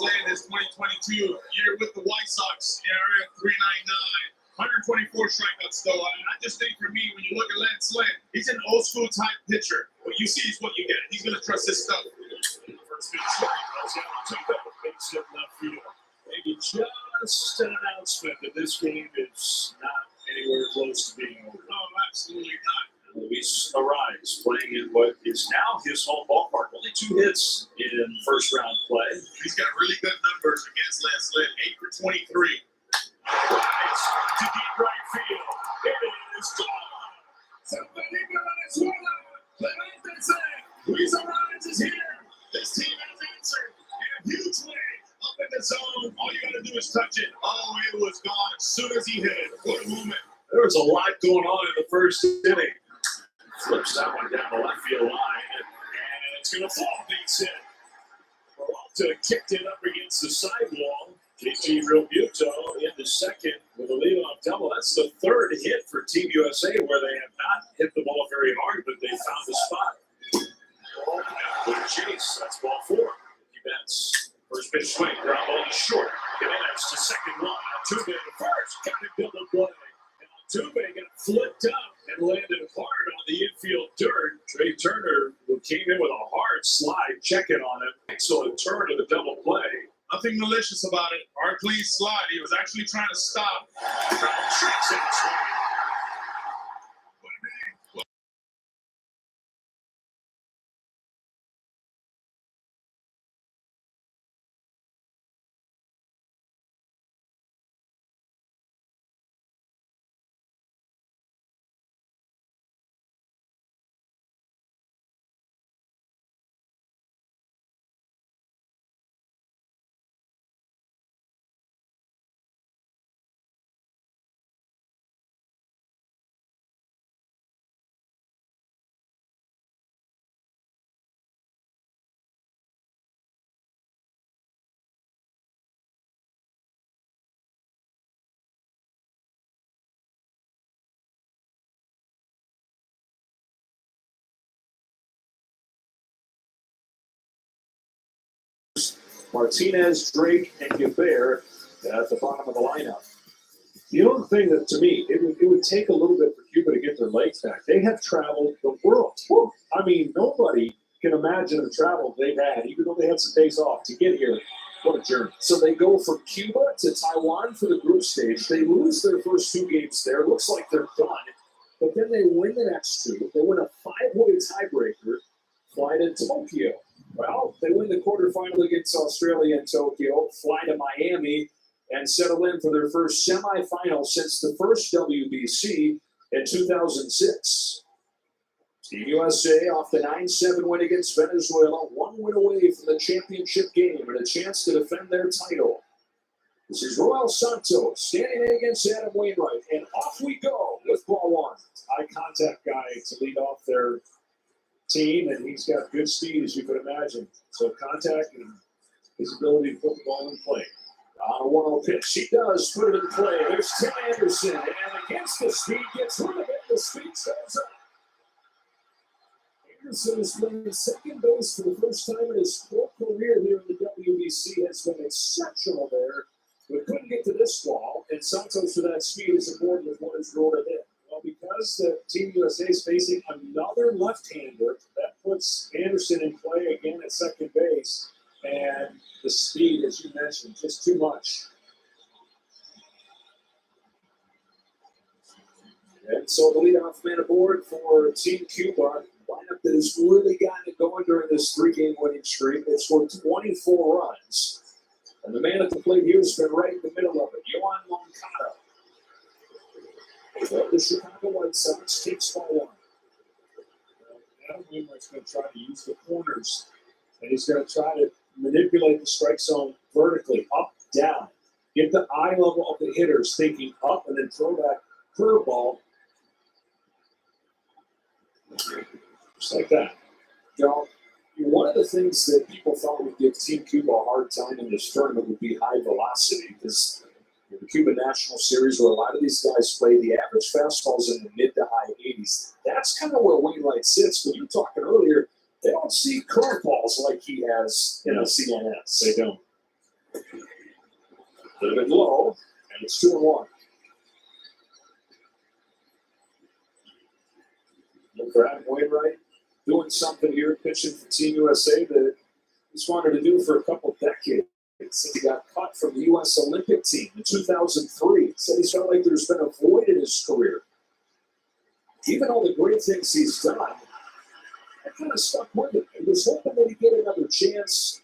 Lynn, his 2022 year with the White Sox. ERA at 3.99, 124 strikeouts though. I just think for me, when you look at Lance Lynn, he's an old school type pitcher. What you see is what you get. He's gonna trust his stuff. First pitch, take up a big hit left field. Maybe just an announcement that this game is not anywhere close to being over. No, absolutely not. Luis Ariz playing in what is now his home ballpark. Only 2 hits in first round play. He's got really good numbers against Lance Lynn. 8 for 23. Ariz to deep right field. It is gone. Somebody Venezuela. Luis Ariz is here. This team has answered. And a huge lead up in the zone. All you got to do is touch it. Oh, it was gone as soon as he hit it. What a moment. There was a lot going on in the first inning. Flips that one down the left field line, and it's going to fall. Base hit. Peralta kicked it up against the sidewall. JT Realmuto into second with a leadoff double. That's the 3rd hit for Team USA, where they have not hit the ball very hard, but they found the spot. Good chase. That's ball 4. Betts. First pitch swing. Ground ball is short. Jimenez to second line. Altuve to first. Got to build a play. Altuve got flipped up and landed hard on the infield dirt. Trey Turner, who came in with a hard slide, checking on him. Excellent turn of the double play. Nothing malicious about it. Our clean slide. He was actually trying to stop. Tricks in the swing. Martinez, Drake, and Gilbert at the bottom of the lineup. The only thing that, to me, it would take a little bit for Cuba to get their legs back. They have traveled the world. I mean, nobody can imagine the travel they've had, even though they had some days off to get here. What a journey. So they go from Cuba to Taiwan for the group stage. They lose their first 2 games there. Looks like they're done. But then they win the next 2. They win a 5-way tiebreaker, fly to Tokyo. Well, they win the quarterfinal against Australia in Tokyo, fly to Miami, and settle in for their first semifinal since the first WBC in 2006. Team USA off the 9-7 win against Venezuela, 1 win away from the championship game and a chance to defend their title. This is Roel Santos standing in against Adam Wainwright, and off we go with ball 1. Eye contact guy to lead off their team, and he's got good speed, as you could imagine. So contact and his ability to put the ball in play. On a 1-0 pitch, he does put it in play. There's Tim Anderson, and against the speed, gets rid of it. The speed shows up. Anderson is playing second base for the first time in his whole career here in the WBC. Has been exceptional there, but couldn't get to this ball. And Santos, for that speed, is aboard with what is rolled ahead. Well, because the Team USA is facing another left-hander, that puts Anderson in play again at second base. And the speed, as you mentioned, just too much. And so the leadoff man aboard for Team Cuba. Lineup that has really gotten it going during this 3-game winning streak. They've scored 24 runs. And the man at the plate here has been right in the middle of it, Yohan Moncada. Well, the Chicago White Sox takes ball 1. Adam Wainwright's going to try to use the corners. And he's going to try to manipulate the strike zone vertically, up, down. Get the eye level of the hitters thinking up and then throw that curveball. Just like that. You know, one of the things that people thought would give Team Cuba a hard time in this tournament would be high velocity, because the Cuban National Series, where a lot of these guys play, the average fastball's in the mid to high 80s. That's kind of where Wainwright sits. But you were talking earlier, they don't see curveballs like he has in the CNS. They don't. A little bit low, and it's 2-1. Look for Adam Wainwright doing something here, pitching for Team USA that he's wanted to do for a couple decades. Since he got cut from the U.S. Olympic team in 2003. He said he's felt like there's been a void in his career. Even all the great things he's done, I kind of stuck with him. He was hoping that he'd get another chance.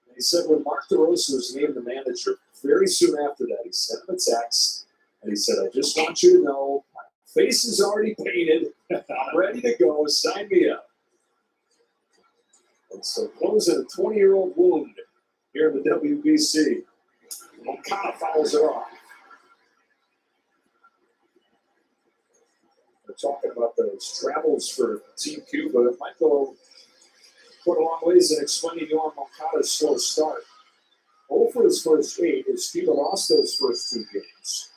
And he said when Mark DeRosa was named the manager, very soon after that, he sent him a text, and he said, I just want you to know, my face is already painted. I'm ready to go. Sign me up. And so closing a 20-year-old wound here in the WBC. Moncada fouls it off. We're talking about those travels for Team Cuba. It might go quite a long ways in explaining you on Moncada's slow start. 0 for his first 8 as Cuba lost those first 2 games.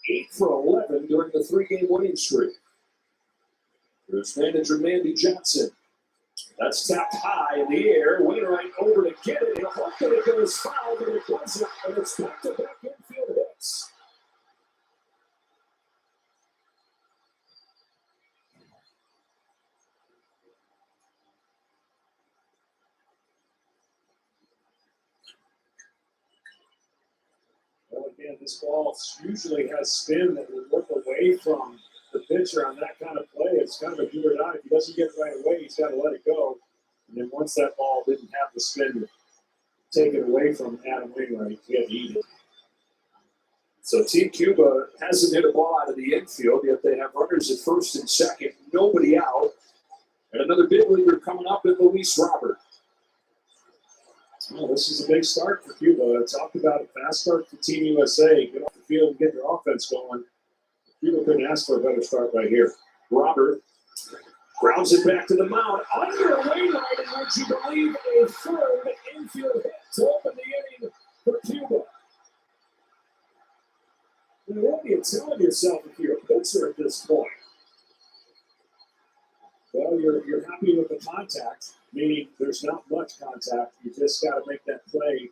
8 for 11 during the 3-game winning streak. There's manager Mandy Johnson. That's tapped high in the air. Wainwright over to get it. He'll hope that it goes foul, but it doesn't. And it's back-to-back infield hits. Well, again, this ball usually has spin that will work away from the pitcher on that kind of play. It's kind of a do or die. If he doesn't get it right away, he's got to let it go. And then once that ball didn't have the spin taken away from Adam Wainwright, he had to eat it. So Team Cuba hasn't hit a ball out of the infield, yet they have runners at first and second, nobody out. And another big leaguer coming up in Luis Robert. Well, this is a big start for Cuba. I talked about a fast start for Team USA. Get off the field and get their offense going. Cuba couldn't ask for a better start right here. Robert grounds it back to the mound. Under Wainwright, and would you believe a third infield hit to open the inning for Cuba? And what are you telling yourself if you're a pitcher at this point? Well, you're happy with the contact, meaning there's not much contact. You just got to make that play,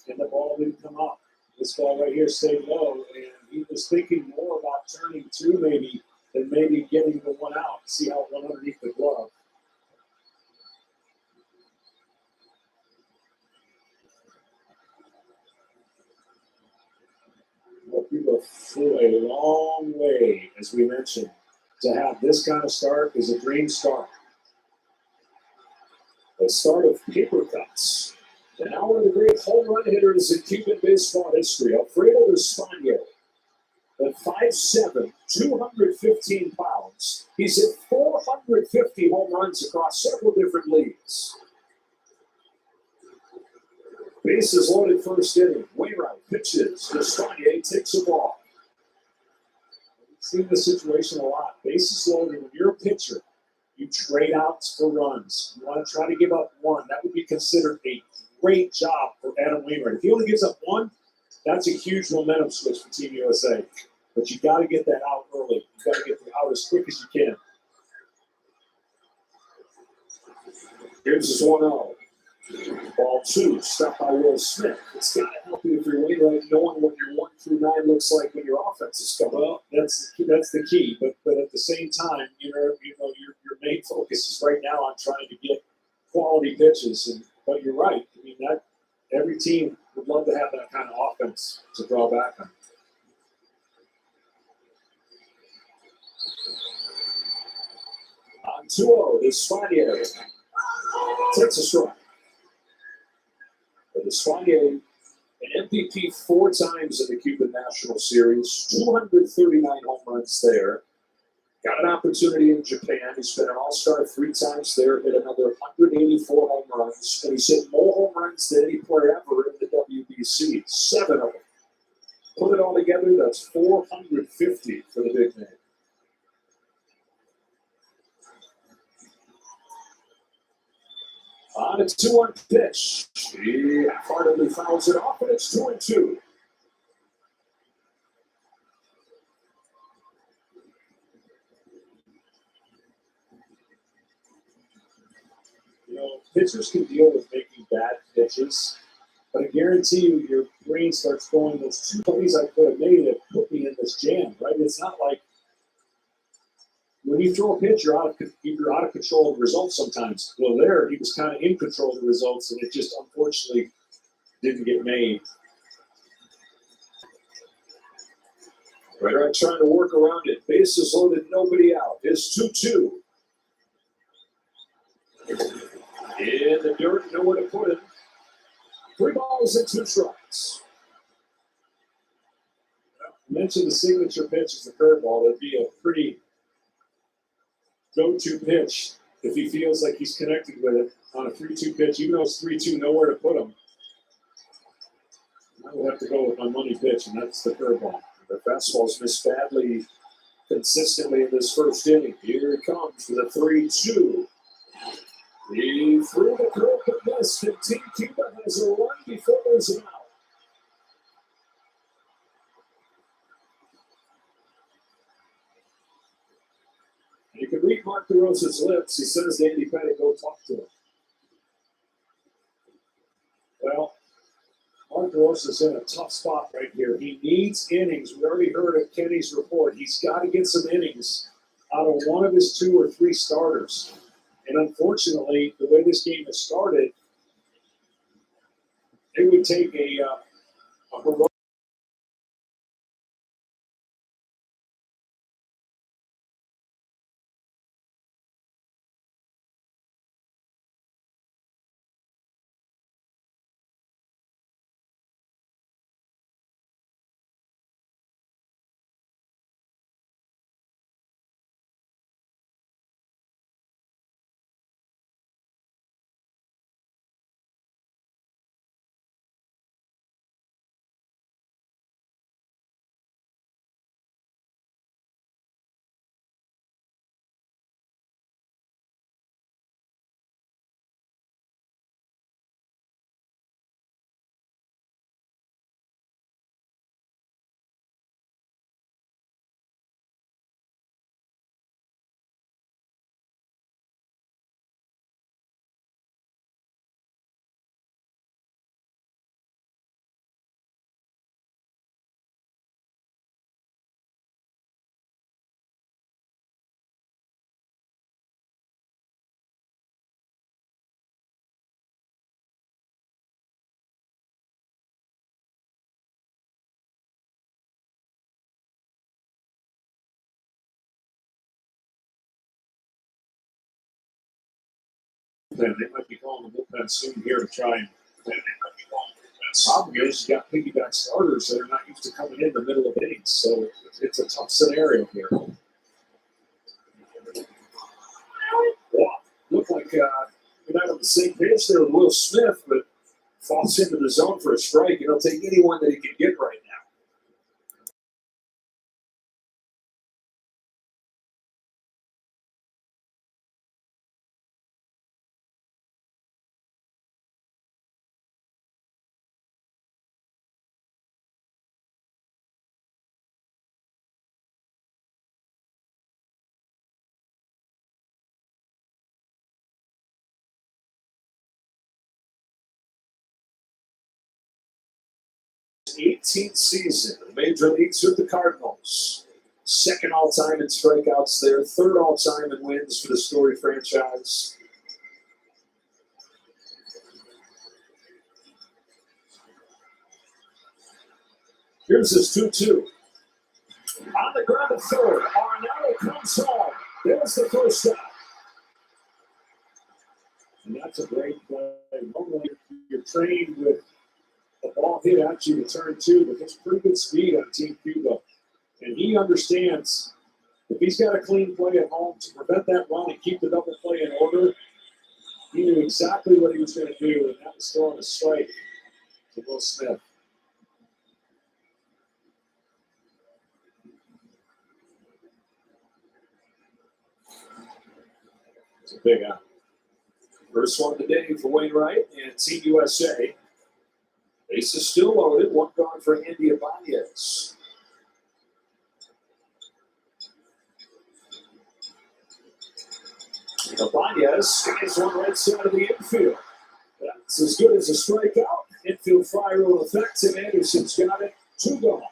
and the ball didn't come up. This ball right here stayed low, and he was thinking more about turning 2 maybe than maybe getting the one out. See how it went underneath the glove. Well, people flew a long way, as we mentioned. To have this kind of start is a dream start. A start of paper cuts. And now one of the great home run hitters in Cuban baseball history, Alfredo España. At 5'7", 215 pounds, he's hit 450 home runs across several different leagues. Bases loaded first inning. Wainwright pitches. España takes a ball. We've seen this situation a lot. Bases loaded. When you're a pitcher, you trade outs for runs. You want to try to give up 1. That would be considered a great job for Adam Wainwright. If he only gives up 1, that's a huge momentum switch for Team USA. But you got to get that out early. You got to get it out as quick as you can. Here's his 1-0. Ball 2, stopped by Will Smith. It's got to help you if you're Wainwright, knowing what your 1 through 9 looks like when your offense is coming. Well, that's the key. But at the same time, your main focus is right now on trying to get quality pitches. But you're right. I mean, that every team would love to have that kind of offense to draw back on. On 2-0, España takes a strike. But España, an MVP 4 times in the Cuban National Series, 239 home runs there. Got an opportunity in Japan. He's been an all-star 3 times there, hit another 184 home runs, and he's hit more home runs than any player ever in the WBC, 7 of them. Put it all together, that's 450 for the big man. On a 2-1 pitch. He hardly fouls it off, and it's 2-2. You know, pitchers can deal with making bad pitches, But I guarantee you, your brain starts going, those 2 plays I could have made that put me in this jam, right? It's not like when you throw a pitch, you're out of control of the results sometimes. Well, there, he was kind of in control of the results, and it just unfortunately didn't get made. Right, trying to work around it. Bases loaded, nobody out. It's 2-2. In the dirt, nowhere to put it. 3 balls and 2 strikes. I mentioned the signature pitch is the curveball. It'd be a pretty go-to pitch if he feels like he's connected with it on a 3-2 pitch. Even though it's 3-2, nowhere to put him. I will have to go with my money pitch, and that's the curveball. The fastball's missed badly, consistently in this first inning. Here it comes for the 3-2. He threw the curve but missed, and Team Cuba has a run before there's an out. You can read Mark DeRosa's lips. He says to Andy Pettit, go talk to him. Well, Mark DeRosa's in a tough spot right here. He needs innings. We already heard of Kenny's report. He's got to get some innings out of one of his 2 or 3 starters. And unfortunately, the way this game has started, it would take a heroic. They might be calling the bullpen soon here to try and. Problem is, you got piggyback starters that are not used to coming in the middle of innings, so it's a tough scenario here. Wow. Looked like we're not on the same page there with Will Smith, but falls into the zone for a strike, and he'll take anyone that he can get right now. His 18th season in the Major Leagues with the Cardinals. Second all-time in strikeouts there, third all-time in wins for the Story franchise. Here's his 2-2. On the ground to third, Arnaldo comes home. There's the first out. And that's a great play. Normally, you're trained with a ball hit at you to turn 2, but there's pretty good speed on Team Cuba. And he understands if he's got a clean play at home to prevent that run and keep the double play in order, he knew exactly what he was going to do, and that was throwing a strike to Will Smith. It's a big out. First one of the day for Wainwright and Team USA. Base is still loaded. One gone for Andy Ibanez. Ibanez stands one right side of the infield. That's as good as a strikeout, Infield fly rule effects, and Anderson's got it. 2 gone.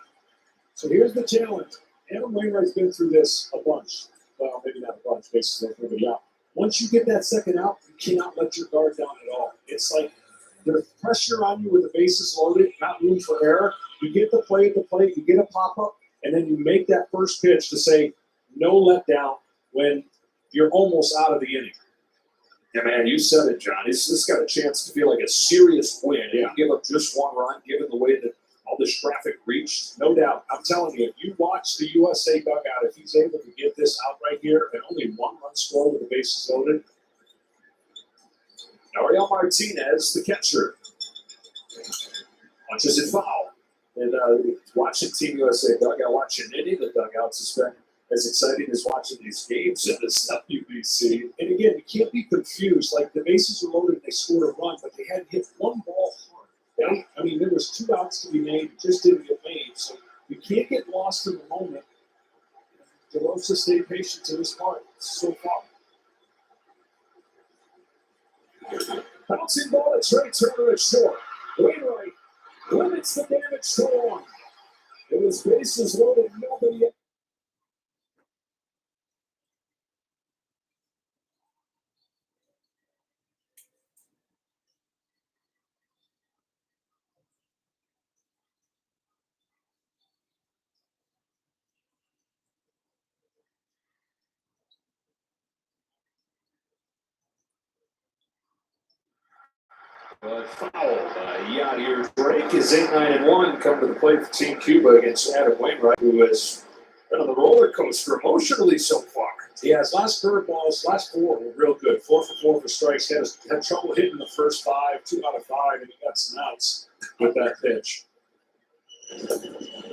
So here's the challenge. Adam Wainwright's been through this a bunch. Well, maybe not a bunch, basically everybody out. Once you get that second out, you cannot let your guard down at all. It's like there's pressure on you with the bases loaded, not room for error. You get the play at the plate, you get a pop-up, and then you make that first pitch to say no letdown when you're almost out of the inning. Yeah, man, you said it, John. This got a chance to feel like a serious win. Yeah. Give up just 1 run, given the way that all this traffic reached. No doubt. I'm telling you, if you watch the USA dugout, if he's able to get this out right here and only 1 run score with the bases loaded. Ariel Martinez, the catcher, punches it foul. And watching Team USA dugout, watching any of the dugouts has been as exciting as watching these games in this WBC. And again, you can't be confused. Like the bases were loaded, they scored a run, but they hadn't hit 1 ball hard. Right? I mean, there was 2 outs to be made, just didn't get made. So you can't get lost in the moment. DeRosa stayed patient to this part so far. Bouncing ball to Trey Turner at short. Wainwright limits the damage to 1. It was bases loaded, nobody. But foul by Yadier Drake is 8-9-1. Come to the plate for Team Cuba against Adam Wainwright, who has been on the roller coaster emotionally so far. Yeah, his last curveballs, last 4 were real good. 4 for 4 for strikes. Had trouble hitting the first 5, 2 out of 5, and he got some outs with that pitch.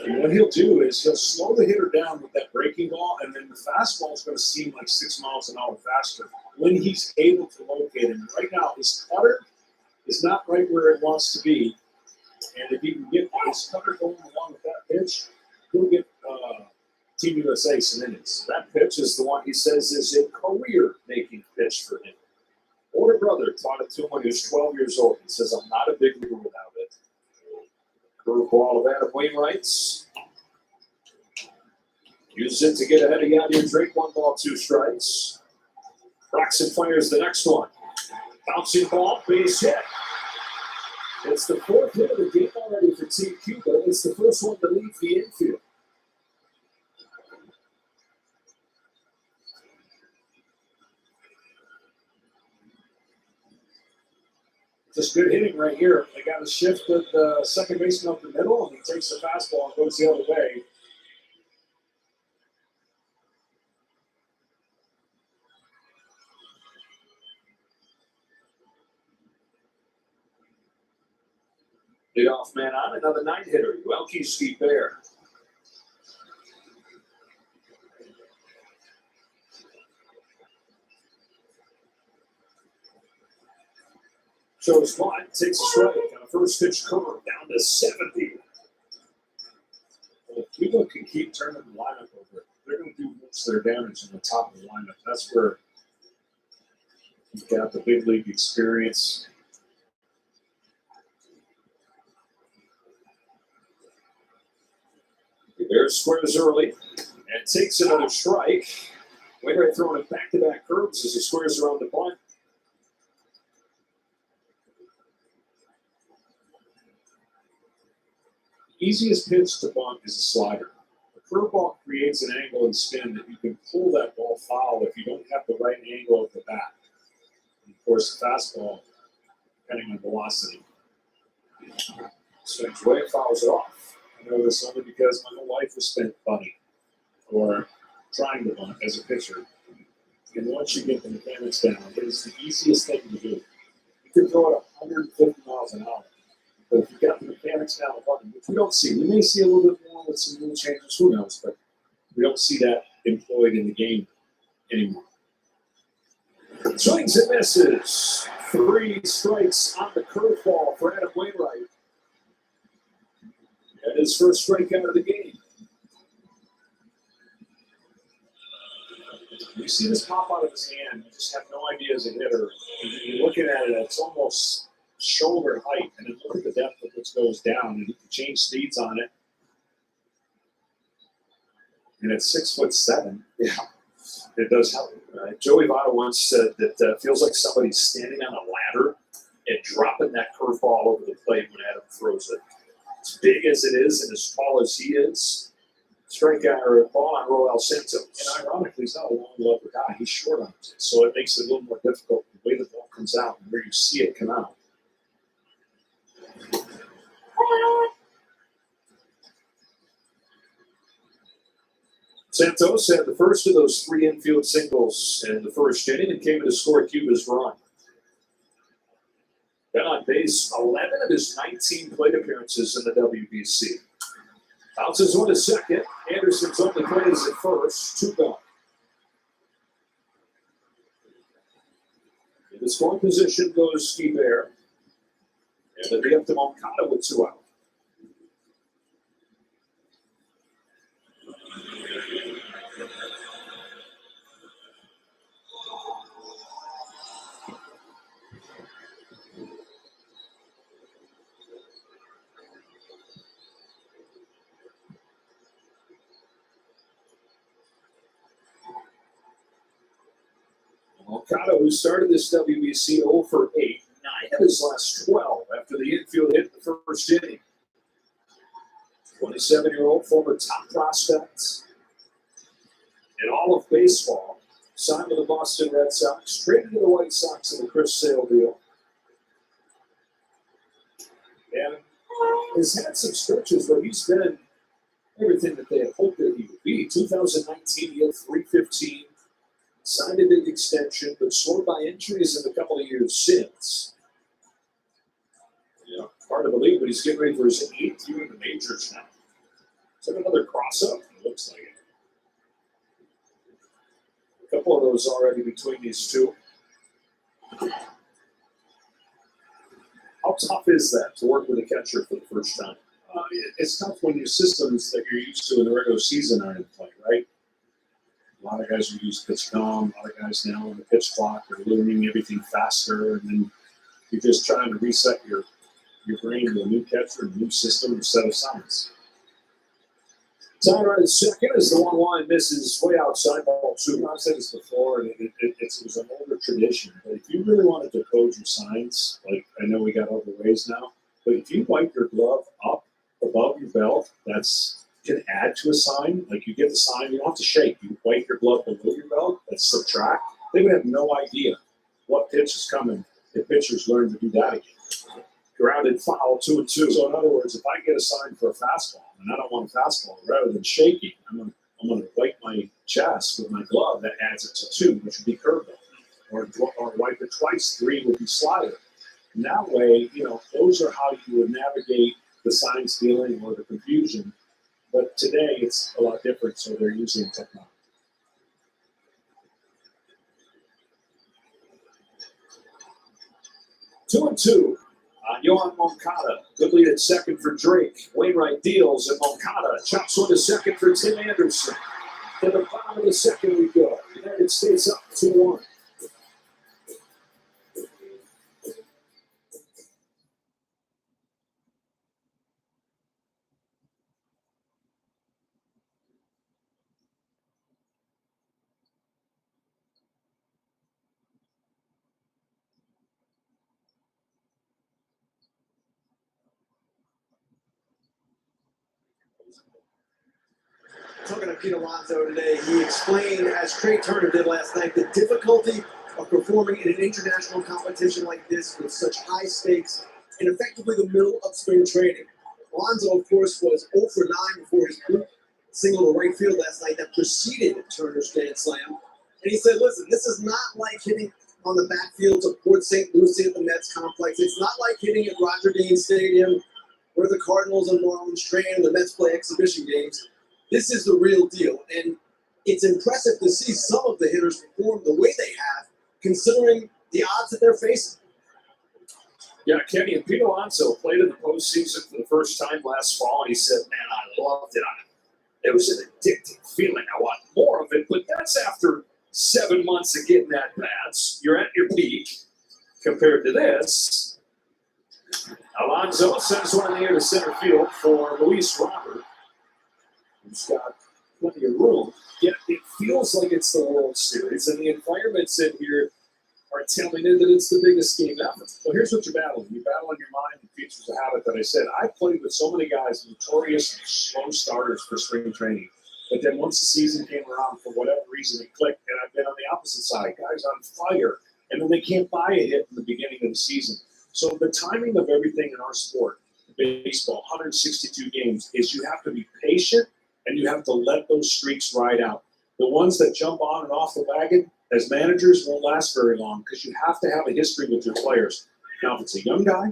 And what he'll do is he'll slow the hitter down with that breaking ball, and then the fastball is going to seem like 6 miles an hour faster when he's able to locate him. Right now, his cutter is not right where it wants to be. And if he can get his cutter going along with that pitch, he'll get Team USA some innings. That pitch is the one he says is a career-making pitch for him. Older brother taught it to him when he was 12 years old. He says, I'm not a big leaguer without it. Curveball of Adam Wainwright's. Uses it to get ahead of Yadier Drake. 1 ball, 2 strikes. Braxton fires the next one. Bouncing ball, base hit. It's the 4th hit of the game already for Team Cuba. It's the first one to leave the infield. Just good hitting right here. They got to shift the second baseman up the middle, and he takes the fastball and goes the other way. Leadoff man on, another 9-hitter, Welke Bear. Shows one, takes a strike on a first pitch curve down to 70. Well, if Cuba can keep turning the lineup over, they're going to do most of their damage in the top of the lineup. That's where you've got the big league experience. Bears squares early and takes another strike. Wainwright throwing it back-to-back curves as he squares around the bunt. Easiest pitch to bunt is a slider. A curveball creates an angle and spin that you can pull that ball foul if you don't have the right angle of the bat. And of course, the fastball, depending on velocity. Swings away, fouls it off. I know this only because my whole life was spent bunting or trying to bunt as a pitcher. And once you get the mechanics down, it is the easiest thing to do. You can throw it 150 miles an hour. But if you've got the mechanics down the button, which we don't see, we may see a little bit more with some rule changes, who knows, but we don't see that employed in the game anymore. Swings and misses. 3 strikes on the curveball for Adam Wainwright. And his first strikeout of the game. You see this pop out of his hand, you just have no idea as a hitter. And you're looking at it, it's almost shoulder height, and then look at the depth of which goes down, and you can change speeds on it. And at 6'7", yeah, it does help. Joey Votto once said that feels like somebody's standing on a ladder and dropping that curveball over the plate when Adam throws it. As big as it is and as tall as he is, strikeout or ball on Roel Santos. And ironically, he's not a long lever guy. He's short on it, so it makes it a little more difficult the way the ball comes out and where you see it come out. Santos had the first of those 3 infield singles in the first inning and came in to score Cuba's run. Been on base 11 of his 19 plate appearances in the WBC. Bounces one to second. Anderson's only play is at first. 2 gone. In the scoring position goes Steve Bear. And it'll be up to Moncada with 2 out. Moncada, who started this WBC 0 for 8, 9 of his last 12 after the infield hit in the first inning. 27-year-old former top prospect in all of baseball, signed with the Boston Red Sox, traded to the White Sox in the Chris Sale deal. And has had some stretches where he's been everything that they had hoped that he would be. 2019, he had 315. Signed a big extension, but slowed by injuries in a couple of years since. Yeah, hard to believe, but he's getting ready for his 8th year in the majors now. Is that another cross-up? It looks like it. A couple of those already between these two. How tough is that to work with a catcher for the first time? It's tough when your systems that you're used to in the regular season are in play, right? A lot of guys who use pitch calm, a lot of guys now on the pitch clock are learning everything faster, and then you're just trying to reset your brain to a new catcher, a new system, a set of signs. Tyler at second as the 1-1 misses way outside ball 2. I've said this before, and it was an older tradition, but if you really wanted to code your signs, like I know we got other ways now, but if you wipe your glove up above your belt, that's can add to a sign. Like you get the sign, you don't have to shake. You wipe your glove below your belt, that's subtract. They would have no idea what pitch is coming if pitchers learn to do that again. Grounded foul 2-2. So in other words, if I get a sign for a fastball and I don't want a fastball, rather than shaking, I'm gonna wipe my chest with my glove. That adds it to 2, which would be curveball, or wipe it twice. 3 would be slider. And that way, those are how you would navigate the sign stealing or the confusion. But today it's a lot different, so they're using technology. 2-2 on Yohan Moncada. Good lead at second for Drake. Wainwright deals, and Moncada chops one to second for Tim Anderson. To the bottom of the second we go. United States up 2-1. Talking to Pete Alonso today, he explained, as Trey Turner did last night, the difficulty of performing in an international competition like this with such high stakes in effectively the middle of spring training. Alonso, of course, was 0 for 9 before his group single to right field last night that preceded Turner's grand slam. And he said, listen, this is not like hitting on the backfields of Port St. Lucie at the Mets complex. It's not like hitting at Roger Dean Stadium where the Cardinals and Marlins train and the Mets play exhibition games. This is the real deal, and it's impressive to see some of the hitters perform the way they have, considering the odds that they're facing. Yeah, Kenny, and Pete Alonso played in the postseason for the first time last fall, and he said, man, I loved it. It was an addictive feeling. I want more of it, but that's after 7 months of getting at bats. You're at your peak compared to this. Alonso sends one in the air to center field for Luis Robert, who's got plenty of room. Yet it feels like it's the World Series, and the environments in here are telling you that it's the biggest game ever. Well, here's what you're battling. You battle in your mind the features of habit that I said. I played with so many guys, notorious slow starters for spring training. But then once the season came around, for whatever reason, it clicked. And I've been on the opposite side. Guys on fire. And then they can't buy a hit in the beginning of the season. So the timing of everything in our sport, baseball, 162 games, is you have to be patient and you have to let those streaks ride out. The ones that jump on and off the wagon, as managers, won't last very long because you have to have a history with your players. Now, if it's a young guy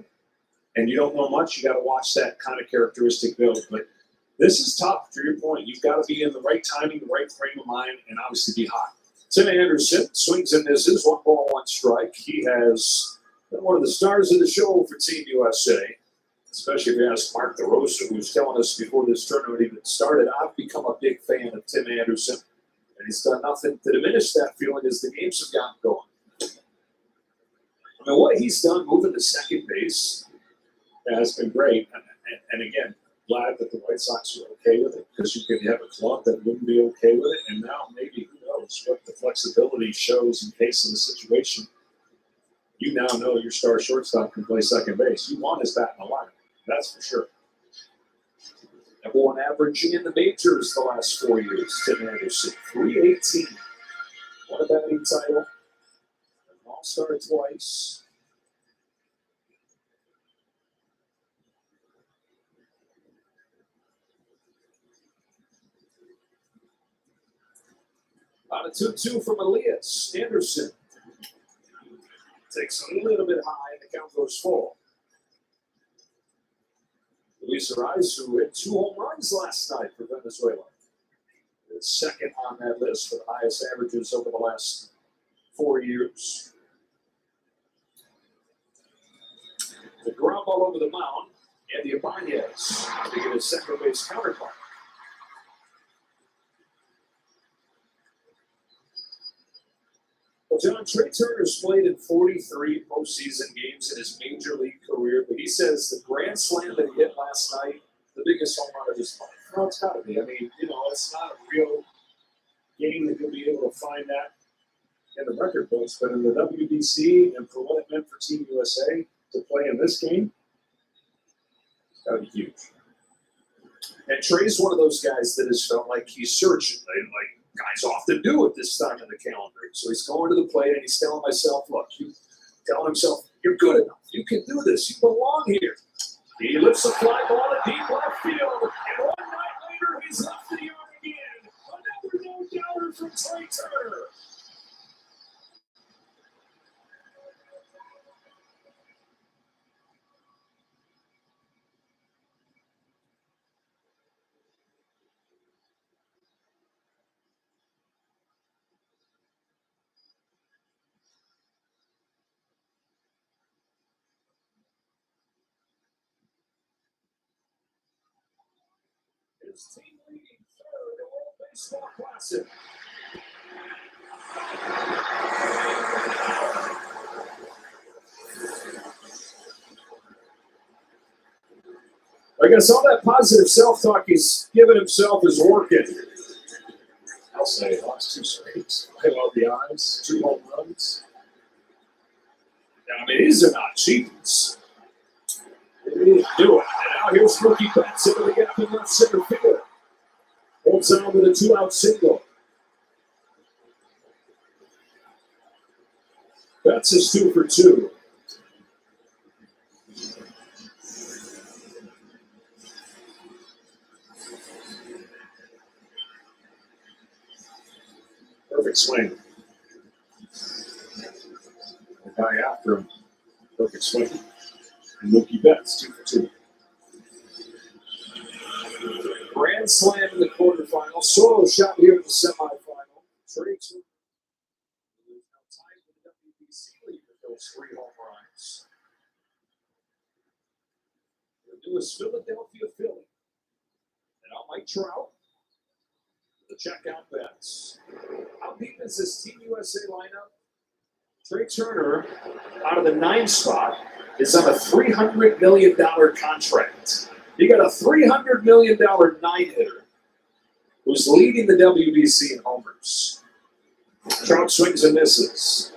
and you don't know much, you got to watch that kind of characteristic build. But this is tough, to your point. You've got to be in the right timing, the right frame of mind, and obviously be hot. Tim Anderson swings and misses, 1 ball, 1 strike. He has been one of the stars of the show for Team USA, especially if you ask Mark DeRosa, who's telling us before this tournament even started, I've become a big fan of Tim Anderson. And he's done nothing to diminish that feeling as the games have gotten going. I mean, what he's done moving to second base has been great. And again, glad that the White Sox are okay with it because you could have a club that wouldn't be okay with it. And now maybe, who knows, what the flexibility shows in case of the situation. You now know your star shortstop can play second base. You want his bat in the lineup. That's for sure. Number 1 average in the majors the last 4 years. Tim Anderson, 318. Won a batting title. An all-star twice. On a 2-2 from Elias. Anderson takes a little bit high, and the count goes full. Luis Ariz, who hit 2 home runs last night for Venezuela. It's second on that list for the highest averages over the last 4 years. The ground ball over the mound, Andy Ibanez to get his second base counterpart. Well, John, Trey Turner's played in 43 postseason games in his major league career, but he says the grand slam that he hit last night, the biggest home run of his life. No, it's got to be. I mean, it's not a real game that you'll be able to find that in the record books, but in the WBC and for what it meant for Team USA to play in this game, it's got to be huge. And Trey's one of those guys that has felt like he's searching, like guys often do at this time of the calendar. So he's going to the plate and he's telling himself, you're good enough. You can do this. You belong here. He lifts a fly ball to deep left field. And one night later, he's left the yard again. Another no-doubter from Trey Turner. His team leading third in World Baseball Classic. I guess all that positive self-talk he's given himself is working. I'll say lost 2 straight. I love the eyes, 2 home runs. I mean, these are not achievements. They didn't do it. And now here's Mookie Betts into the gap in left center field. Holds on with a 2-out single. Betts is 2 for 2. Perfect swing. The guy after him. Perfect swing. And Mookie Betts, 2 for 2. Grand slam in the quarterfinal. Solo shot here in the semifinal. Trey Turner. There's no time for the WBC league with those 3 home runs. The newest Philadelphia Philly. And now Mike Trout. The checkout bets. How deep is this Team USA lineup? Trey Turner, out of the 9 spot, is on a $300 million contract. You got a $300 million 9-hitter who's leading the WBC in homers. Trout swings and misses.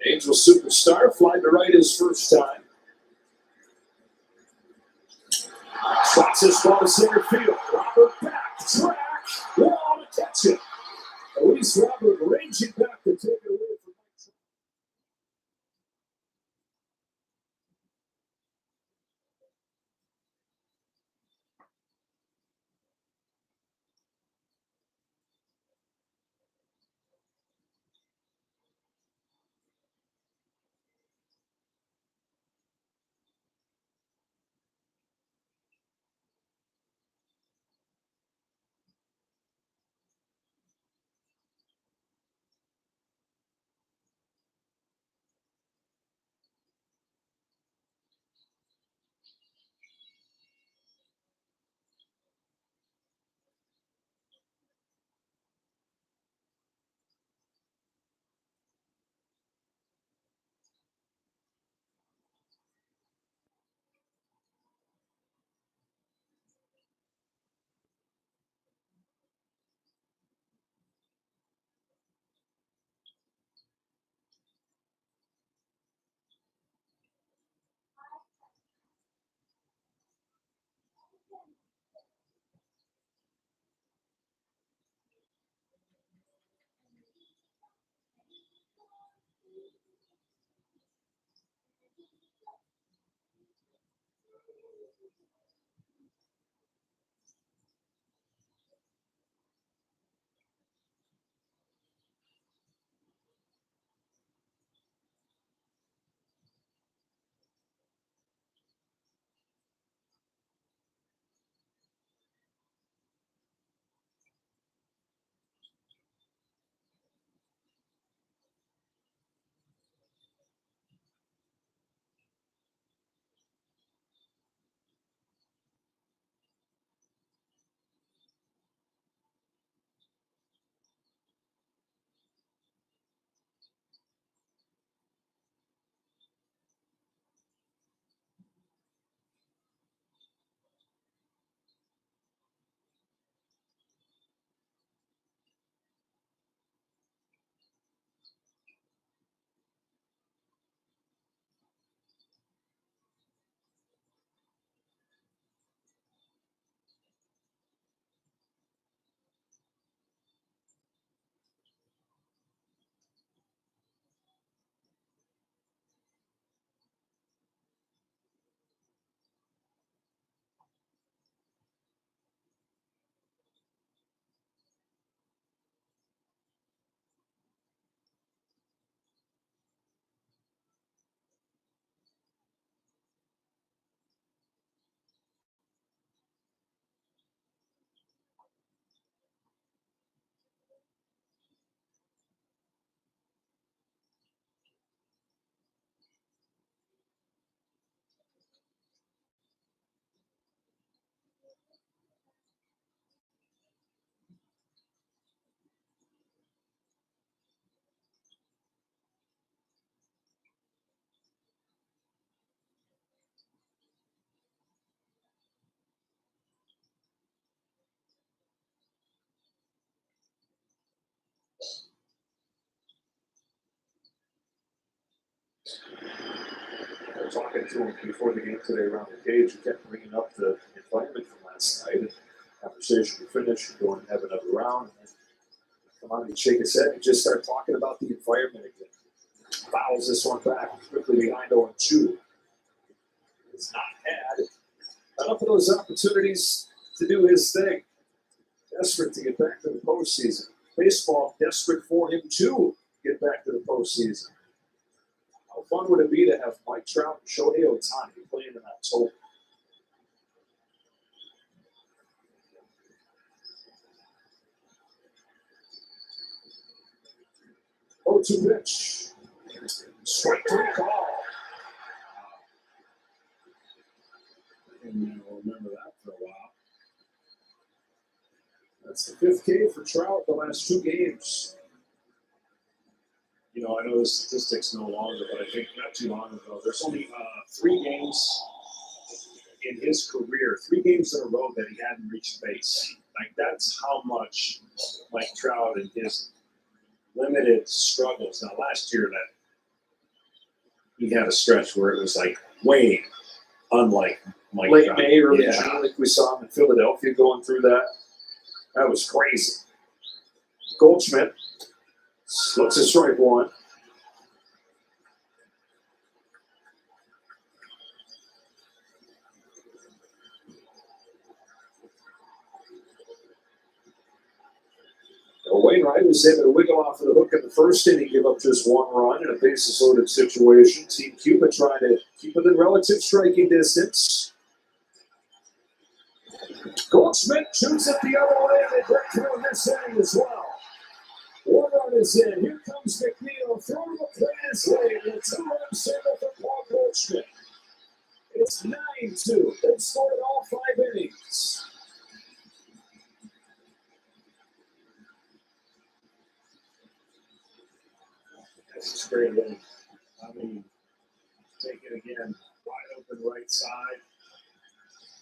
Angel superstar flied to right his first time. Shots this ball to center field. Robert back, track, wall to catch it. At least Robert ranging back to take it away from Mike. Talking to him before the game today around the cage, he kept bringing up the environment from last night. Conversation we finished, go and have another round. Come on, he'd shake his head and just start talking about the environment again. Fouls this one back quickly behind 0-2. It's not had enough of those opportunities to do his thing. Desperate to get back to the postseason. Baseball desperate for him to get back to the postseason. How fun would it be to have Mike Trout and Shohei Ohtani playing in October? Oh, 2 pitch. Strike 3 call. That's the 5th K for Trout the last 2 games. You know, I know the statistics no longer, but I think not too long ago, there's only 3 games in his career, 3 games in a row that he hadn't reached base. Like, that's how much Mike Trout and his limited struggles. Now, last year, that he had a stretch where it was like way unlike Mike Late Trout. May, early Yeah. June, like we saw him in Philadelphia going through that. That was crazy. Goldschmidt looks at strike one. Wainwright was able to wiggle off of the hook in the first inning, give up just 1 run in a bases loaded situation. Team Cuba trying to keep within relative striking distance. Goldschmidt shoots it the other way, and they break through in this inning as well. 1 run is in. Here comes McNeil throwing the plate his way, and a 2-run single for Paul Goldschmidt. It's 9-2. They've scored all 5 innings. This is great inning. I mean, take it again, wide open right side.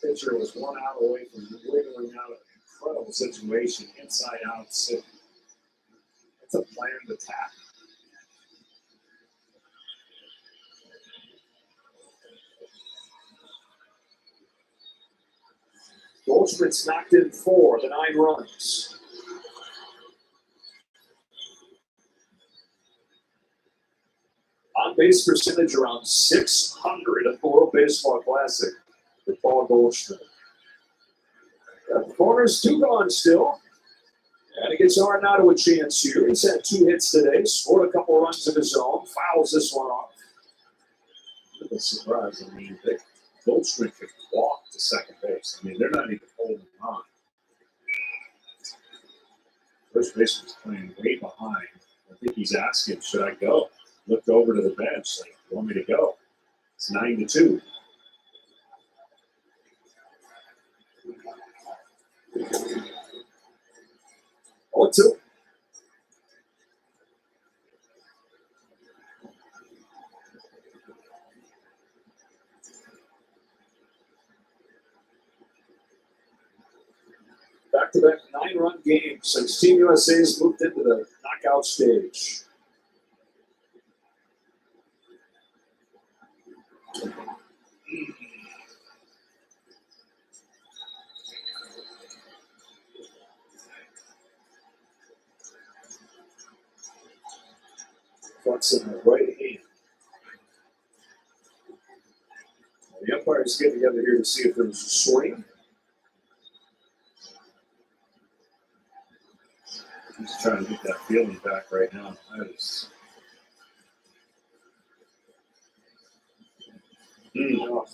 Pitcher was 1 out away from wiggling out of an incredible situation, inside out. So it's a planned attack. Goldschmidt's knocked in 4, the 9 runs. On base percentage around 600 at the World Baseball Classic for Paul Goldschmidt. Got the corners, 2 gone still. And he gets Arenado a chance here. He's had 2 hits today, scored a couple runs of his own, fouls this one off. I'm surprised. I mean, Goldschmidt could walk to second base. I mean, they're not even holding on. First baseman's playing way behind. I think he's asking, should I go? Looked over to the bench, like, you want me to go? It's 9-2. Oh, 2. Back-to-back 9-run games since Team USA's moved into the knockout stage. Flex in the right hand. The umpires get together here to see if there was a swing. He's trying to get that feeling back right now. That is. Oh.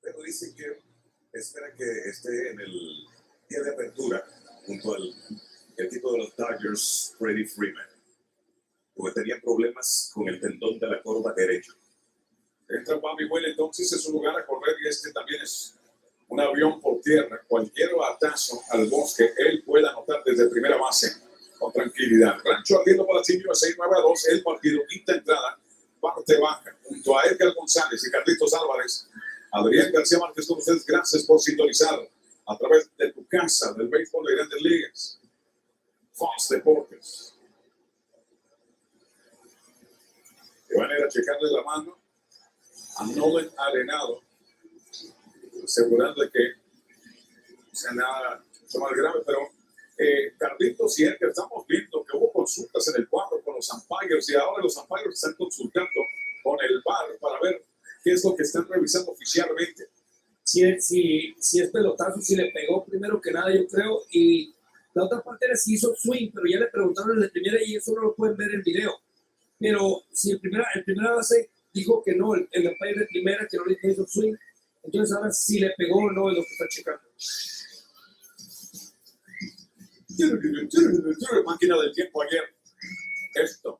Pero dice que espera que esté en el día de apertura junto al equipo de los Dodgers, Freddie Freeman, porque tenía problemas con el tendón de la corva derecho. Entra Bobby Will entonces en su lugar a correr y este también es un avión por tierra. Cualquier batazo al bosque, él puede anotar desde primera base con tranquilidad. Rancho ardiendo para Team USA 9-2, el partido, quinta entrada, parte baja, junto a Edgar González y Carlitos Álvarez. Adrián García Márquez con ustedes, gracias por sintonizar a través de tu casa del béisbol de Grandes Ligas. Fox Deportes. Que van a ir a checarle la mano a Nolan Arenado, asegurando que no sea nada más grave, pero Carlitos y Edgar, estamos viendo que hubo consultas en el cuadro con los umpires y ahora los umpires están consultando con el VAR para ver qué es lo que están revisando oficialmente. Si es pelotazo, si le pegó primero que nada, yo creo, y la otra parte era si hizo swing, pero ya le preguntaron en la primera y eso no lo pueden ver en video. Pero si el primera base dijo que no, el umpire de primera que no le hizo swing, entonces ahora si le pegó o no es lo que está checando. Máquina del tiempo ayer. Esto.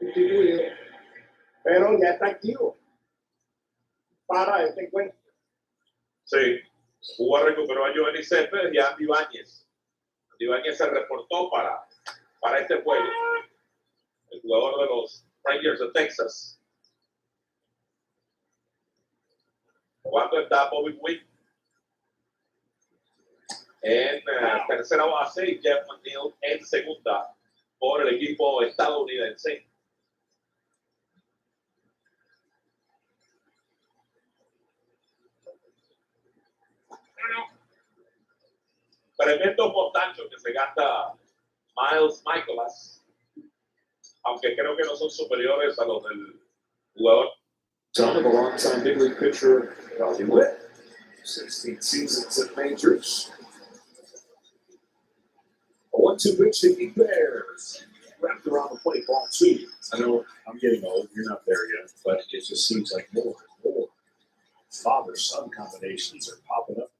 sustituido, pero ya está activo para este encuentro. Sí, Cuba recuperó a Joel Céspedes y a Andy Ibáñez. Andy Ibáñez se reportó para este juego. El jugador de los Rangers de Texas. Jugando está Bobby Witt en tercera base y Jeff McNeil en segunda por el equipo estadounidense. Tremendo montacho que se gasta Miles Michaelas, aunque creo que no son superiores a los del jugador. Son of a long-time big league pitcher, Bobby Witt, 16 seasons in majors. A 1-2 pitch to the Bears. Wrapped around the plate, ball 2. I know I'm getting old. You're not there yet, but it just seems like more and more father-son combinations are popping up.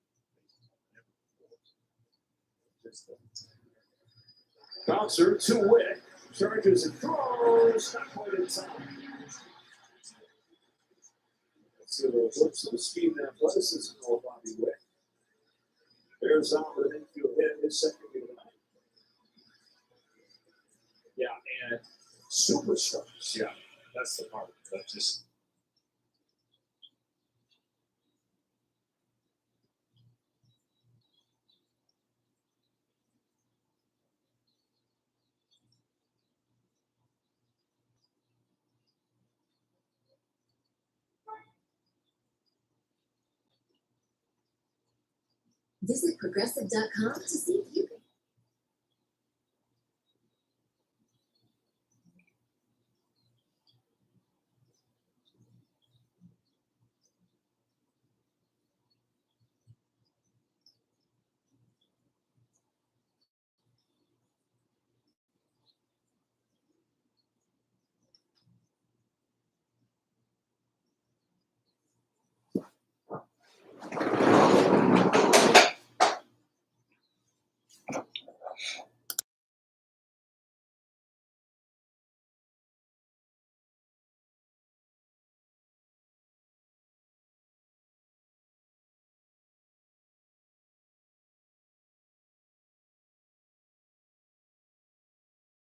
Bouncer to Witt. Charges and throws. Not quite in time. Let's see those looks of the speed and athleticism of Bobby Witt. Bears on with an infield hit, his second game of the night. Yeah, and superstars. Yeah, that's the part. That just. Visit progressive.com to see if you